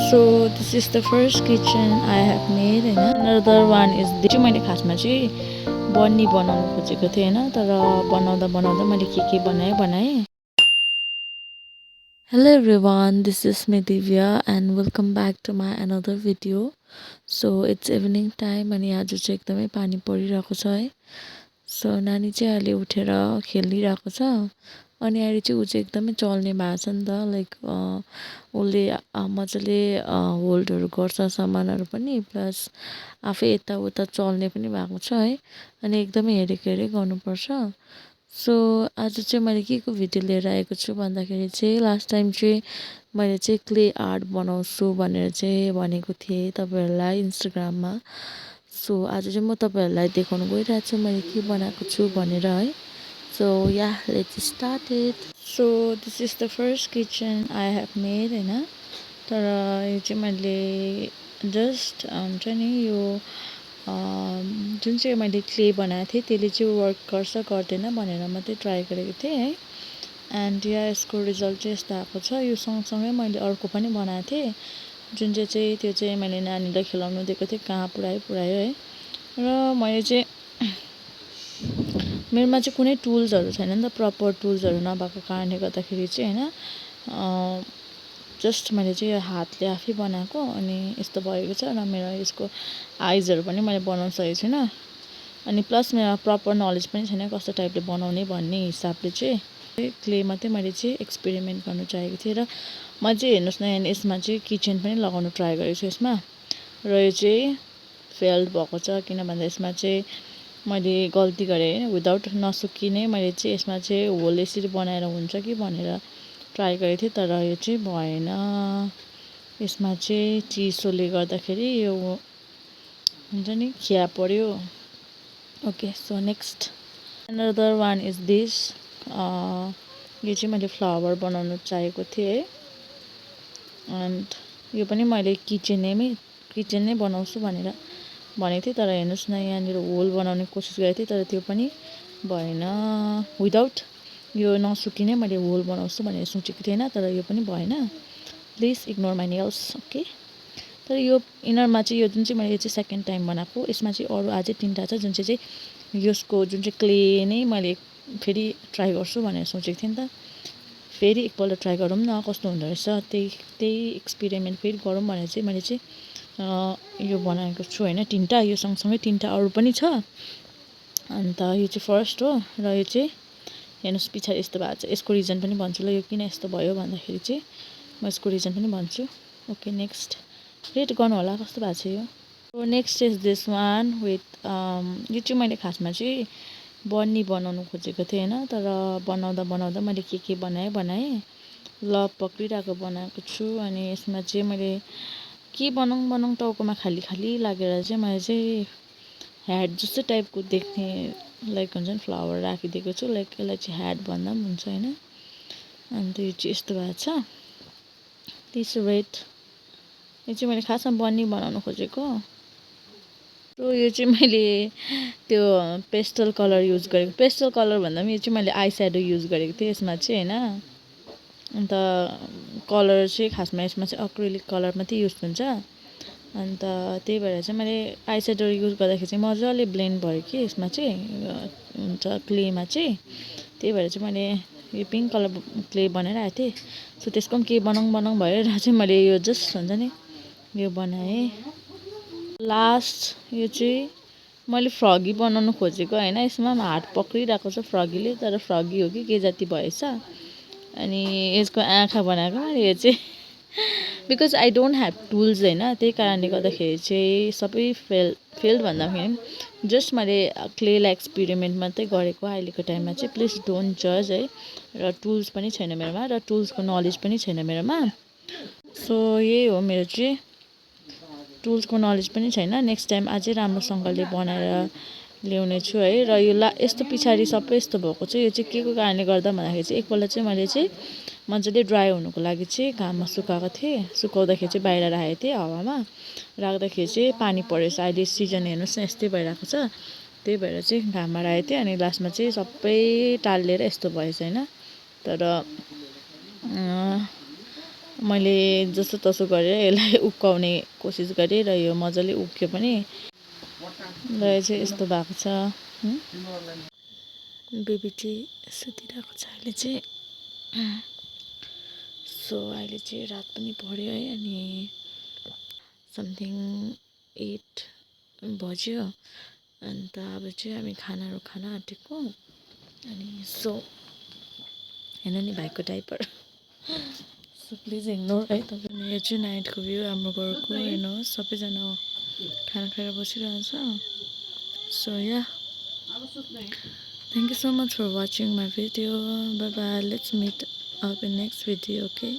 So this is the first kitchen I have made and another one is the मैले खासमा चाहिँ बन्नी बनाउनु खोजेको थिएँ हैन तर बनाउँदा बनाउँदा मैले के बनाएँ Hello everyone, this is me Divya and welcome back to my another video. So it's evening time अनि आज चाहिँ एकदमै पानी परिरहेको छ है. So नानी चाहिँ अहिले उठेर खेलिरहेको छ अनि अहिले चाहिँ उ चाहिँ एकदमै चल्ने भएको छ नि त लाइक उसले मजाले होल्डहरू गर्छ सामानहरू पनि प्लस आफै यताउता चल्ने पनि भएको छ है अनि एकदमै हेरेको गर्नुपर्छ. सो आज चाहिँ मैले के को भिडियो लिएर आएको छु भन्दाखेरि चाहिँ लास्ट टाइम चाहिँ मैले चाहिँ क्ले आर्ट बनाउँछु भनेर चाहिँ भनेको थिएँ तपाईँहरूलाई इन्स्टाग्राममा. सो आज चाहिँ म तपाईँहरूलाई देखाउन गइरहेको छु मैले के बनाएको छु भनेर है. So yeah, let's start it. So this is the first kitchen I have made हैन तर यो चाहिँ मैले जस्ट हुन्छ नि यो जुन चाहिँ मैले क्ले बनाएको थिएँ त्यसले चाहिँ वर्क गर्छ गर्दैन भनेर मात्रै ट्राई गरेको थिएँ है. एन्ड यहाँ यसको रिजल्ट चाहिँ यस्तो आएको छ. यो सँगसँगै मैले अर्को पनि बनाएको थिएँ जुन चाहिँ त्यो चाहिँ मैले नानीलाई खेलाउनु दिएको थिएँ कहाँ पुऱ्यायो है. र मैले चाहिँ मेरोमा चाहिँ कुनै टुल्सहरू छैन नि त प्रपर टुल्सहरू नभएको कारणले गर्दाखेरि चाहिँ हैन जस्ट मैले चाहिँ यो हातले आफै बनाएको अनि यस्तो भएको छ र मेरो यसको आइजहरू पनि मैले बनाउन सकेको छैन अनि प्लस मेरो प्रपर नलेज पनि छैन कस्तो टाइपले बनाउने भन्ने हिसाबले चाहिँ क्ले मात्रै मैले चाहिँ एक्सपेरिमेन्ट गर्न चाहेको थिएँ र म चाहिँ हेर्नुहोस् न यहाँ यसमा चाहिँ किचन पनि लगाउनु ट्राई गरेको छु यसमा र यो चाहिँ फेल्ड भएको छ किन भन्दा यसमा चाहिँ मैले गल्ती गरेँ विदाउट नसुक्किने मैले चाहिँ यसमा चाहिँ होल यसरी बनाएर हुन्छ कि भनेर ट्राई गरेको थिएँ तर यो चाहिँ भएन. यसमा चाहिँ चिसोले गर्दाखेरि यो हुन्छ नि खिया पर्यो. Okay so next another one is this. यो चाहिँ मैले फ्लावर बनाउनु चाहेको थिएँ है एन्ड यो पनि मैले किचन नै बनाउँछु भनेर भनेको थिएँ तर हेर्नुहोस् न यहाँनिर होल बनाउने कोसिस गरेको थिएँ तर त्यो पनि भएन. विदाउट यो नसुकिने मैले होल बनाउँछु भनेर सोचेको थिएन तर यो पनि भएन. Please ignore my nails. Okay तर यो इनरमा चाहिँ यो जुन चाहिँ मैले चाहिँ सेकेन्ड टाइम बनाएको यसमा चाहिँ अरू अझै 3टा छ जुन चाहिँ यसको जुन चाहिँ क्ले नै मैले फेरि ट्राई गर्छु भनेर सोचेको थिएँ नि त. फेरि एकपल्ट ट्राई गरौँ न कस्तो हुँदो रहेछ त्यही एक्सपेरिमेन्ट फेरि गरौँ भनेर चाहिँ मैले चाहिँ यो बनाएको छु हैन 3टा यो सँगसँगै 3टा अरू पनि छ. अन्त यो चाहिँ फर्स्ट हो र यो चाहिँ हेर्नुहोस् पछाडि यस्तो भएको छ. यसको रिजन पनि भन्छु ल यो किन यस्तो भयो भन्दाखेरि चाहिँ म यसको रिजन पनि भन्छु. ओके नेक्स्ट रेड गर्नु होला कस्तो भएको छ यो. So next is this one with यो चाहिँ मैले खासमा चाहिँ बन्नी बनाउनु खोजेको थिएँ हैन तर बनाउँदा मैले के बनाएँ ल पक्रिरहेको बनाएको छु अनि यसमा चाहिँ मैले के बनाउँ टाउकोमा खाली लागेर चाहिँ मैले चाहिँ ह्याट जस्तो टाइपको देख्ने लाइक हुन्छ नि फ्लावर राखिदिएको छु लाइक यसलाई चाहिँ ह्याट भन्दा पनि हुन्छ हैन. अन्त यो चाहिँ यस्तो भएको छ. दिस रेड यो चाहिँ मैले खासमा बन्नी बनाउनु खोजेको. सो यो चाहिँ मैले त्यो पेस्टल कलर युज गरेको पेस्टल कलर भन्दा पनि यो चाहिँ मैले आई स्याडो युज गरेको थिएँ यसमा चाहिँ हैन. अन्त कलर चाहिँ खासमा यसमा चाहिँ एक्रिलिक कलर मात्रै युज हुन्छ अन्त त्यही भएर चाहिँ मैले आई स्याडो युज गर्दाखेरि चाहिँ मजाले ब्लेन्ड भयो कि यसमा चाहिँ हुन्छ क्लेमा चाहिँ. त्यही भएर चाहिँ मैले यो पिङ्क कलर क्ले बनाएर आएको थिएँ. सो त्यसको पनि के बनाउँ भयो र चाहिँ मैले यो जस्ट हुन्छ नि यो बनाएँ. लास्ट यो चाहिँ मैले फ्रगी बनाउनु खोजेको हैन यसमा हात पक्रिरहेको छ फ्रगीले तर फ्रगी हो कि के जाति भएछ अनि यसको आँखा बनाएको यो चाहिँ because I don't have tools हैन त्यही कारणले गर्दाखेरि चाहिँ सबै फेल्ड भन्दाखेरि जस्ट मैले क्लेलाई एक्सपेरिमेन्ट मात्रै गरेको अहिलेको टाइममा चाहिँ प्लिज डोन्ट जज है. र टुल्स पनि छैन मेरोमा र टुल्सको नलेज पनि छैन मेरोमा. सो यही हो मेरो चाहिँ टुल्सको नलेज पनि छैन. नेक्स्ट टाइम अझै राम्रोसँगले बनाएर ल्याउने छु है. र यो यस्तो पछाडि सबै यस्तो भएको छ यो चाहिँ के को कारणले गर्दा भन्दाखेरि चाहिँ एकपल्ट चाहिँ मैले चाहिँ मजाले ड्राई हुनुको लागि चाहिँ घाममा सुकाएको थिएँ. सुकाउँदाखेरि चाहिँ बाहिर राखेको थिएँ हावामा राख्दाखेरि चाहिँ पानी परेछ. अहिले सिजन हेर्नुहोस् न यस्तै भइरहेको छ त्यही भएर चाहिँ घाममा राखेको थिएँ अनि लास्टमा चाहिँ सबै टालिएर यस्तो भएछ हैन. तर मैले जस्तो तसो गरेर यसलाई उक्काउने कोसिस गरेँ र यो मजाले उक्क्यो पनि र चाहिँ यस्तो भएको छ। बेबी चाहिँ सुतिरहेको छ अहिले चाहिँ। सो अहिले चाहिँ रात पनि पर्यो है, अनि समथिङ 8 बज्यो। अन्त अब चाहिँ हामी खानाहरू खान आँटेको। अनि सो हेर्नु नि भाइको डाइपर। सो प्लिज इग्नोर है तपाईँले। यो चाहिँ नाइटको भ्यू हाम्रो घरको, हेर्नुहोस् सबैजना खाना खाएर बसिरहेछ। So yeah, thank you so much for watching my video. Bye bye. Let's meet up in next video, okay?